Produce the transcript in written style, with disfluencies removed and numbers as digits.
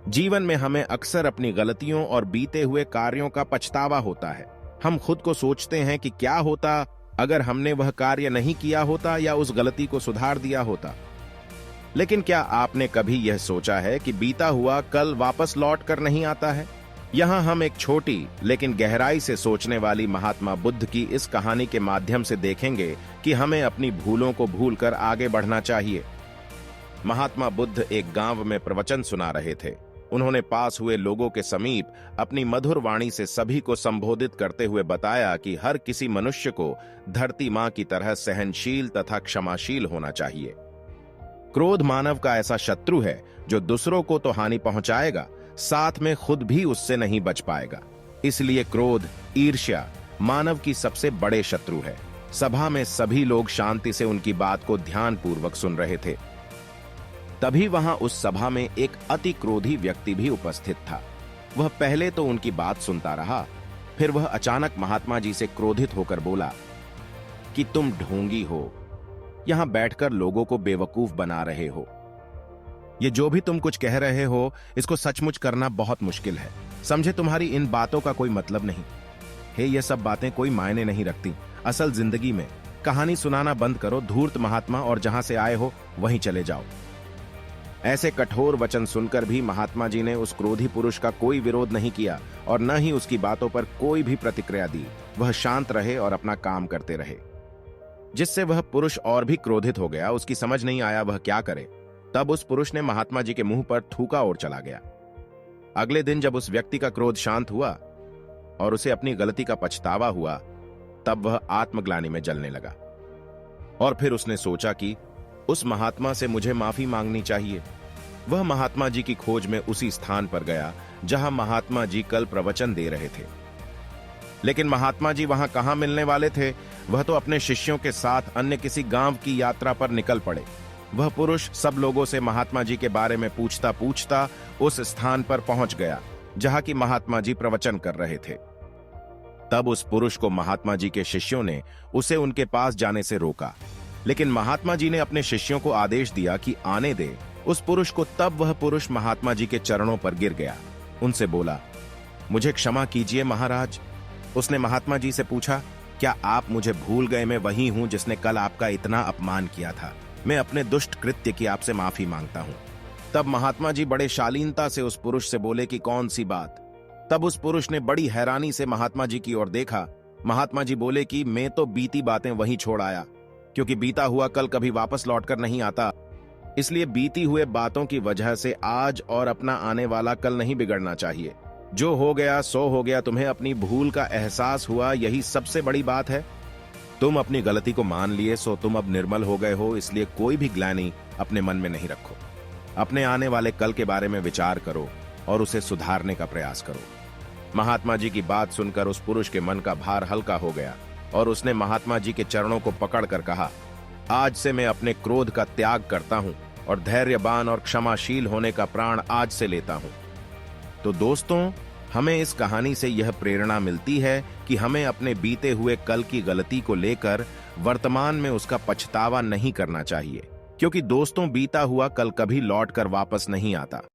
जीवन में हमें अक्सर अपनी गलतियों और बीते हुए कार्यों का पछतावा होता है। हम खुद को सोचते हैं कि क्या होता अगर हमने वह कार्य नहीं किया होता या उस गलती को सुधार दिया होता। लेकिन क्या आपने कभी यह सोचा है कि बीता हुआ कल वापस लौट कर नहीं आता है? यहाँ हम एक छोटी लेकिन गहराई से सोचने वाली महात्मा बुद्ध की इस कहानी के माध्यम से देखेंगे कि हमें अपनी भूलों को भूलकर आगे बढ़ना चाहिए। महात्मा बुद्ध एक गांव में प्रवचन सुना रहे थे। उन्होंने पास हुए लोगों के समीप अपनी मधुर वाणी से सभी को संबोधित करते हुए बताया कि हर किसी मनुष्य को धरती मां की तरह सहनशील तथा क्षमाशील होना चाहिए। क्रोध मानव का ऐसा शत्रु है जो दूसरों को तो हानि पहुंचाएगा, साथ में खुद भी उससे नहीं बच पाएगा। इसलिए क्रोध, ईर्ष्या मानव की सबसे बड़े शत्रु है। सभा में सभी लोग शांति से उनकी बात को ध्यानपूर्वक सुन रहे थे। तभी वहां उस सभा में एक अति क्रोधी व्यक्ति भी उपस्थित था। वह पहले तो उनकी बात सुनता रहा, फिर वह अचानक महात्मा जी से क्रोधित होकर बोला कि तुम ढोंगी हो, यहां बैठकर लोगों को बेवकूफ बना रहे हो। ये जो भी तुम कुछ कह रहे हो इसको सचमुच करना बहुत मुश्किल है। समझे, तुम्हारी इन बातों का कोई मतलब नहीं है। ये सब बातें कोई मायने नहीं रखती असल जिंदगी में। कहानी सुनाना बंद करो, धूर्त महात्मा, और जहां से आए हो वहीं चले जाओ। ऐसे कठोर वचन सुनकर भी महात्मा जी ने उस क्रोधी पुरुष का कोई विरोध नहीं किया और न ही उसकी बातों पर कोई भी प्रतिक्रिया दी। वह शांत रहे और अपना काम करते रहे, जिससे वह पुरुष और भी क्रोधित हो गया। उसकी समझ नहीं आया वह क्या करे। तब उस पुरुष ने महात्मा जी के मुंह पर थूका और चला गया। अगले दिन जब उस व्यक्ति का क्रोध शांत हुआ और उसे अपनी गलती का पछतावा हुआ, तब वह आत्मग्लानि में जलने लगा और फिर उसने सोचा कि उस महात्मा से मुझे माफी मांगनी चाहिए। वह महात्मा जी की खोज में उसी स्थान पर गया जहां महात्मा जी कल प्रवचन दे रहे थे। लेकिन महात्मा जी वहां कहां मिलने वाले थे? वह तो अपने शिष्यों के साथ अन्य किसी गांव की यात्रा पर निकल पड़े। वह पुरुष सब लोगों से महात्मा जी के बारे में पूछता पूछता उस स्थान पर पहुंच गया जहां की महात्मा जी प्रवचन कर रहे थे। तब उस पुरुष को महात्मा जी के शिष्यों ने उसे उनके पास जाने से रोका, लेकिन महात्मा जी ने अपने शिष्यों को आदेश दिया कि आने दे उस पुरुष को। तब वह पुरुष महात्मा जी के चरणों पर गिर गया। उनसे बोला, मुझे क्षमा कीजिए महाराज। उसने महात्मा जी से पूछा, क्या आप मुझे भूल गए? मैं वही हूं जिसने कल आपका इतना अपमान किया था। मैं अपने दुष्ट कृत्य की आपसे माफी मांगता हूं। तब महात्मा जी बड़े शालीनता से उस पुरुष से बोले कि कौन सी बात? तब उस पुरुष ने बड़ी हैरानी से महात्मा जी की ओर देखा। महात्मा जी बोले कि मैं तो बीती बातें वहीं छोड़ आया, क्योंकि बीता हुआ कल कभी वापस लौटकर नहीं आता। इसलिए बीती हुए बातों की वजह से आज और अपना आने वाला कल नहीं बिगड़ना चाहिए। जो हो गया सो हो गया। तुम्हें अपनी भूल का एहसास हुआ, यही सबसे बड़ी बात है। तुम अपनी गलती को मान लिए, सो तुम अब निर्मल हो गए हो। इसलिए कोई भी ग्लानि अपने मन में नहीं रखो। अपने आने वाले कल के बारे में विचार करो और उसे सुधारने का प्रयास करो। महात्मा जी की बात सुनकर उस पुरुष के मन का भार हल्का हो गया और उसने महात्मा जी के चरणों को पकड़कर कहा, आज से मैं अपने क्रोध का त्याग करता हूं और धैर्यवान और क्षमाशील होने का प्राण आज से लेता हूं। तो दोस्तों, हमें इस कहानी से यह प्रेरणा मिलती है कि हमें अपने बीते हुए कल की गलती को लेकर वर्तमान में उसका पछतावा नहीं करना चाहिए, क्योंकि दोस्तों, बीता हुआ कल कभी लौट कर वापस नहीं आता।